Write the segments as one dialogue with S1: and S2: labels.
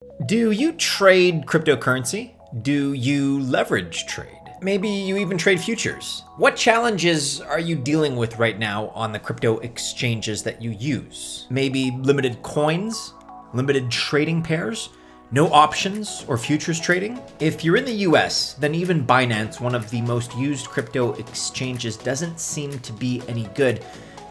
S1: Do you trade cryptocurrency? Do you leverage trade? Maybe you even trade futures. What challenges are you dealing with right now on the crypto exchanges that you use? Maybe limited coins, limited trading pairs, no options or futures trading? If you're in the US, then even Binance, one of the most used crypto exchanges, doesn't seem to be any good,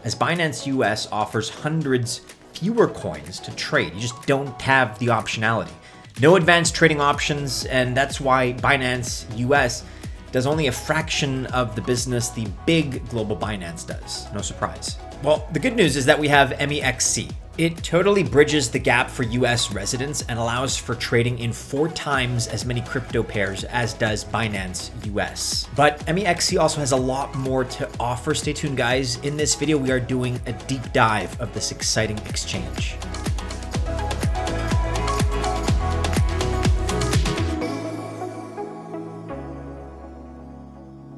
S1: as Binance US offers hundreds fewer coins to trade. You just don't have the optionality. No advanced trading options, and that's why Binance US does only a fraction of the business the big global Binance does. No surprise. Well, the good news is that we have MEXC. It totally bridges the gap for US residents and allows for trading in 4 times as many crypto pairs as does Binance US. But MEXC also has a lot more to offer. Stay tuned, guys. In this video, we are doing a deep dive of this exciting exchange.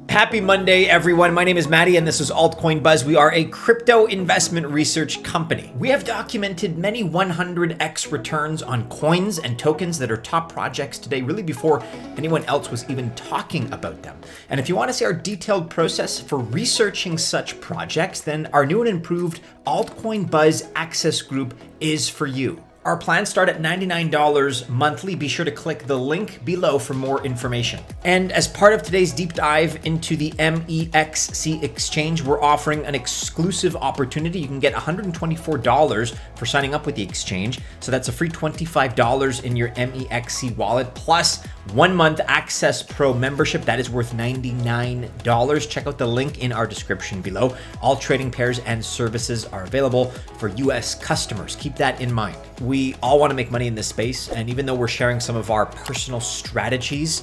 S1: Happy Monday, everyone. My name is Maddie, and this is Altcoin Buzz. We are a crypto investment research company. We have documented many 100x returns on coins and tokens that are top projects today, really before anyone else was even talking about them. And if you want to see our detailed process for researching such projects, then our new and improved Altcoin Buzz Access Group is for you. Our plans start at $99 monthly. Be sure to click the link below for more information. And as part of today's deep dive into the MEXC exchange, we're offering an exclusive opportunity. You can get $124 for signing up with the exchange. So that's a free $25 in your MEXC wallet, plus 1 month Access Pro membership. That is worth $99. Check out the link in our description below. All trading pairs and services are available for US customers. Keep that in mind. We all want to make money in this space, and even though we're sharing some of our personal strategies,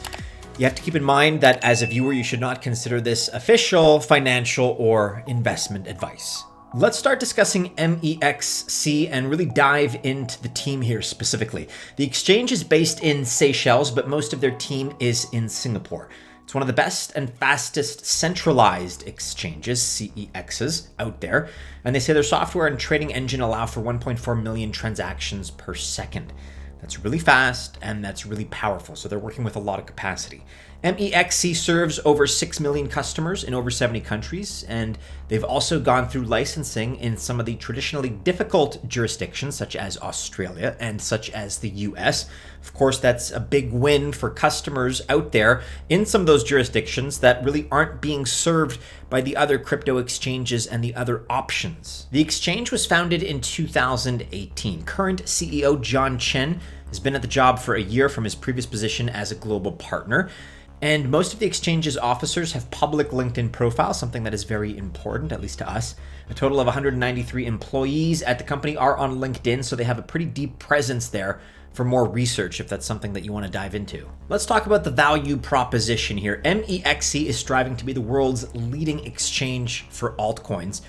S1: you have to keep in mind that as a viewer, you should not consider this official, financial, or investment advice. Let's start discussing MEXC and really dive into the team here specifically. The exchange is based in Seychelles, but most of their team is in Singapore. It's one of the best and fastest centralized exchanges, CEXs, out there. And they say their software and trading engine allow for 1.4 million transactions per second. That's really fast and that's really powerful. So they're working with a lot of capacity. MEXC serves over 6 million customers in over 70 countries, and they've also gone through licensing in some of the traditionally difficult jurisdictions, such as Australia and such as the US. Of course, that's a big win for customers out there in some of those jurisdictions that really aren't being served by the other crypto exchanges and the other options. The exchange was founded in 2018. Current CEO John Chen has been at the job for a year from his previous position as a global partner. And most of the exchange's officers have public LinkedIn profiles, something that is very important, at least to us. A total of 193 employees at the company are on LinkedIn, so they have a pretty deep presence there for more research if that's something that you want to dive into. Let's talk about the value proposition here. MEXC is striving to be the world's leading exchange for altcoins.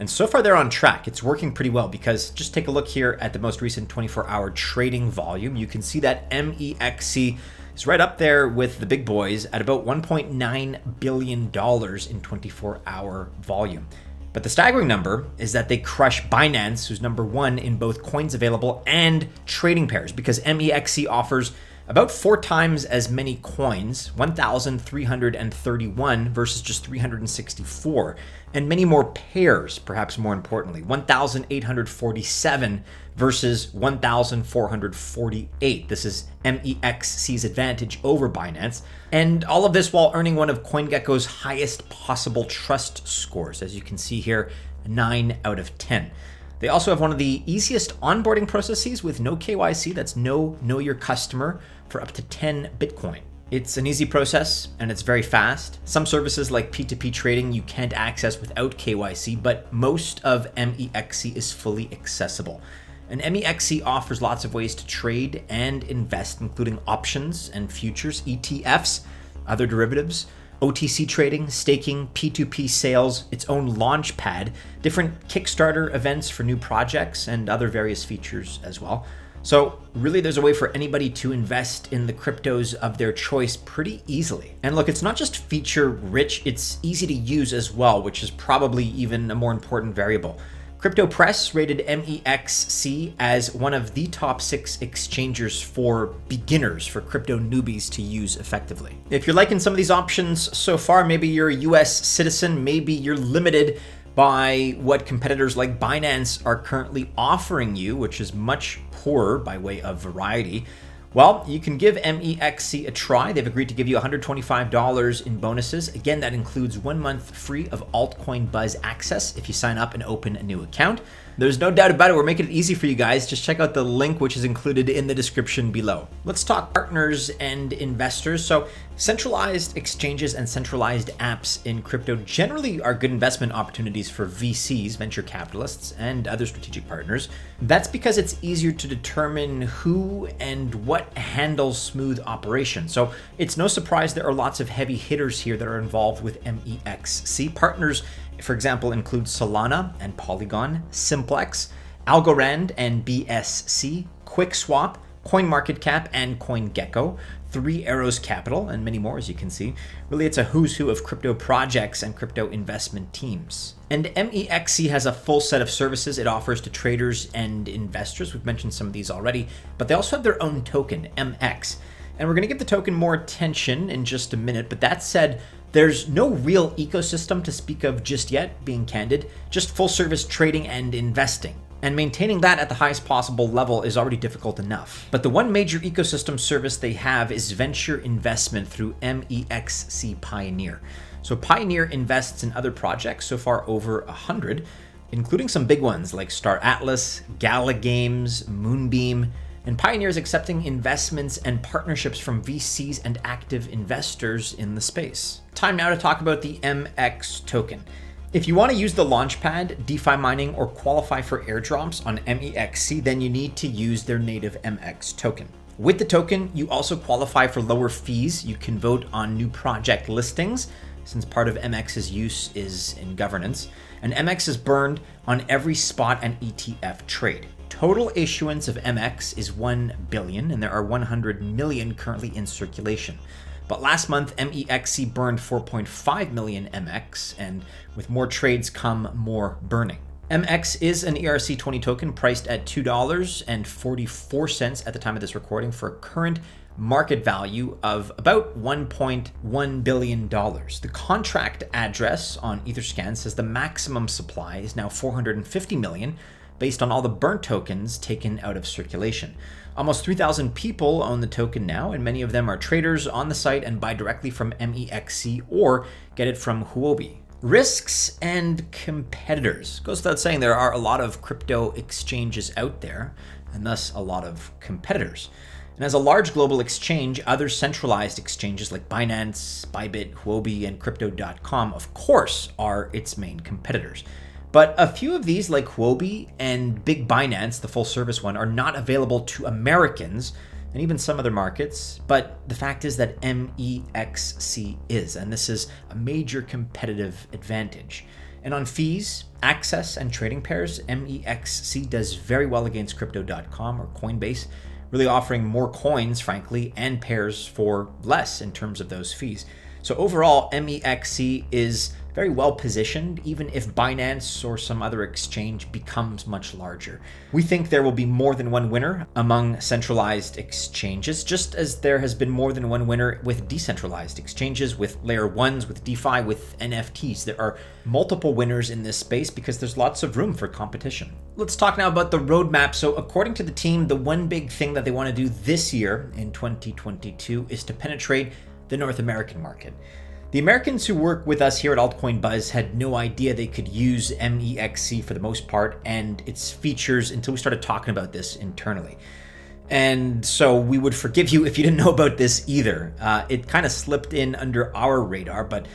S1: And so far they're on track. It's working pretty well because just take a look here at the most recent 24-hour trading volume. You can see that MEXC is right up there with the big boys at about $1.9 billion in 24-hour volume. But the staggering number is that they crush Binance, who's number 1 in both coins available and trading pairs, because MEXC offers about 4 times as many coins, 1,331 versus just 364, and many more pairs, perhaps more importantly, 1,847 versus 1,448. This is MEXC's advantage over Binance. And all of this while earning one of CoinGecko's highest possible trust scores. As you can see here, 9 out of 10. They also have one of the easiest onboarding processes with no KYC. That's know your customer for up to 10 Bitcoin. It's an easy process and it's very fast. Some services like P2P trading you can't access without KYC, but most of MEXC is fully accessible. And MEXC offers lots of ways to trade and invest, including options and futures, ETFs, other derivatives, OTC trading, staking, P2P sales, its own launch pad, different Kickstarter events for new projects, and other various features as well. So really there's a way for anybody to invest in the cryptos of their choice pretty easily. And look, it's not just feature rich, it's easy to use as well, which is probably even a more important variable. Crypto Press rated MEXC as one of the top 6 exchangers for beginners, for crypto newbies to use effectively. If you're liking some of these options so far, maybe you're a US citizen, maybe you're limited by what competitors like Binance are currently offering you, which is much poorer by way of variety. Well, you can give MEXC a try. They've agreed to give you $125 in bonuses. Again, that includes 1 month free of Altcoin Buzz access if you sign up and open a new account. There's no doubt about it. We're making it easy for you guys. Just check out the link, which is included in the description below. Let's talk partners and investors. So centralized exchanges and centralized apps in crypto generally are good investment opportunities for VCs, venture capitalists, and other strategic partners. That's because it's easier to determine who and what handles smooth operation. So it's no surprise there are lots of heavy hitters here that are involved with MEXC. Partners, for example, include Solana and Polygon, Simplex, Algorand and BSC, QuickSwap, CoinMarketCap and CoinGecko, Three Arrows Capital, and many more, as you can see. Really, it's a who's who of crypto projects and crypto investment teams. And MEXC has a full set of services it offers to traders and investors. We've mentioned some of these already, but they also have their own token, MEX. And we're going to give the token more attention in just a minute, but that said, there's no real ecosystem to speak of just yet, being candid, just full service trading and investing. And maintaining that at the highest possible level is already difficult enough. But the one major ecosystem service they have is venture investment through MEXC Pioneer. So Pioneer invests in other projects, so far over 100, including some big ones like Star Atlas, Gala Games, Moonbeam, and Pioneer is accepting investments and partnerships from VCs and active investors in the space. Time now to talk about the MEX token. If you want to use the Launchpad, DeFi mining, or qualify for airdrops on MEXC, then you need to use their native MEX token. With the token, you also qualify for lower fees. You can vote on new project listings, since part of MEX's use is in governance, and MEX is burned on every spot and ETF trade. Total issuance of MEX is 1 billion, and there are 100 million currently in circulation. But last month, MEXC burned 4.5 million MEX, and with more trades come more burning. MEX is an ERC20 token priced at $2.44 at the time of this recording for a current market value of about $1.1 billion. The contract address on Etherscan says the maximum supply is now 450 million, based on all the burnt tokens taken out of circulation. Almost 3,000 people own the token now, and many of them are traders on the site and buy directly from MEXC or get it from Huobi. Risks and competitors. Goes without saying, there are a lot of crypto exchanges out there, and thus a lot of competitors. And as a large global exchange, other centralized exchanges like Binance, Bybit, Huobi, and Crypto.com, of course, are its main competitors. But a few of these, like Huobi and Big Binance, the full service one, are not available to Americans and even some other markets. But the fact is that MEXC is, and this is a major competitive advantage. And on fees, access, and trading pairs, MEXC does very well against Crypto.com or Coinbase, really offering more coins, frankly, and pairs for less in terms of those fees. So overall, MEXC is very well positioned, even if Binance or some other exchange becomes much larger. We think there will be more than one winner among centralized exchanges, just as there has been more than one winner with decentralized exchanges, with layer ones, with DeFi, with NFTs. There are multiple winners in this space because there's lots of room for competition. Let's talk now about the roadmap. So according to the team, the one big thing that they want to do this year in 2022 is to penetrate the North American market. The Americans who work with us here at Altcoin Buzz had no idea they could use MEXC for the most part and its features until we started talking about this internally. And so we would forgive you if you didn't know about this either. It kind of slipped in under our radar, but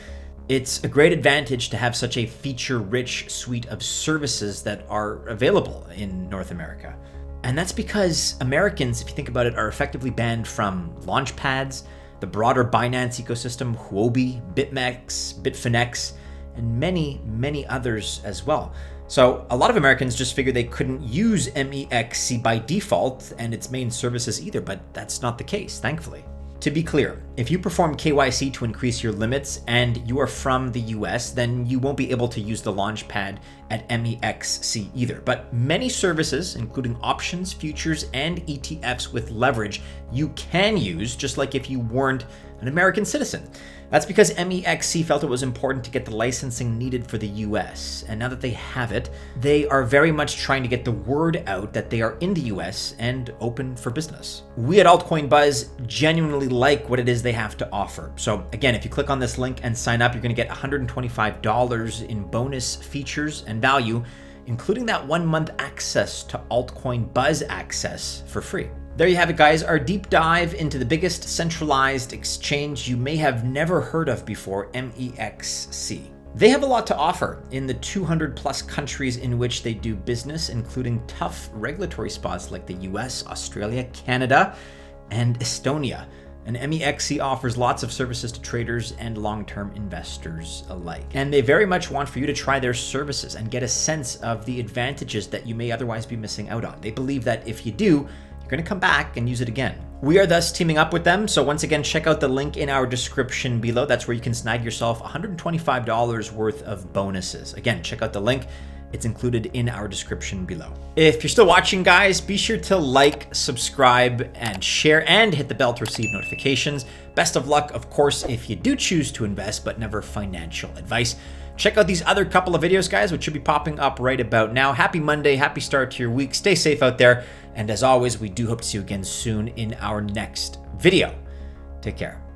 S1: it's a great advantage to have such a feature-rich suite of services that are available in North America. And that's because Americans, if you think about it, are effectively banned from launchpads, the broader Binance ecosystem, Huobi, BitMex, Bitfinex, and many, many others as well. So a lot of Americans just figured they couldn't use MEXC by default and its main services either, but that's not the case, thankfully. To be clear, if you perform KYC to increase your limits and you are from the US, then you won't be able to use the Launchpad at MEXC either. But many services, including options, futures, and ETFs with leverage, you can use just like if you weren't an American citizen. That's because MEXC felt it was important to get the licensing needed for the US. And now that they have it, they are very much trying to get the word out that they are in the US and open for business. We at Altcoin Buzz genuinely like what it is they have to offer. So again, if you click on this link and sign up, you're going to get $125 in bonus features and value, including that 1-month access to Altcoin Buzz access for free. There you have it, guys, our deep dive into the biggest centralized exchange you may have never heard of before, MEXC. They have a lot to offer in the 200 plus countries in which they do business, including tough regulatory spots like the US, Australia, Canada, and Estonia. And MEXC offers lots of services to traders and long-term investors alike. And they very much want for you to try their services and get a sense of the advantages that you may otherwise be missing out on. They believe that if you do, you're going to come back and use it again. We are thus teaming up with them. So once again, check out the link in our description below. That's where you can snag yourself $125 worth of bonuses. Again, check out the link. It's included in our description below. If you're still watching, guys, be sure to like, subscribe, and share, and hit the bell to receive notifications. Best of luck, of course, if you do choose to invest, but never financial advice. Check out these other couple of videos, guys, which should be popping up right about now. Happy Monday, happy start to your week. Stay safe out there. And as always, we do hope to see you again soon in our next video. Take care.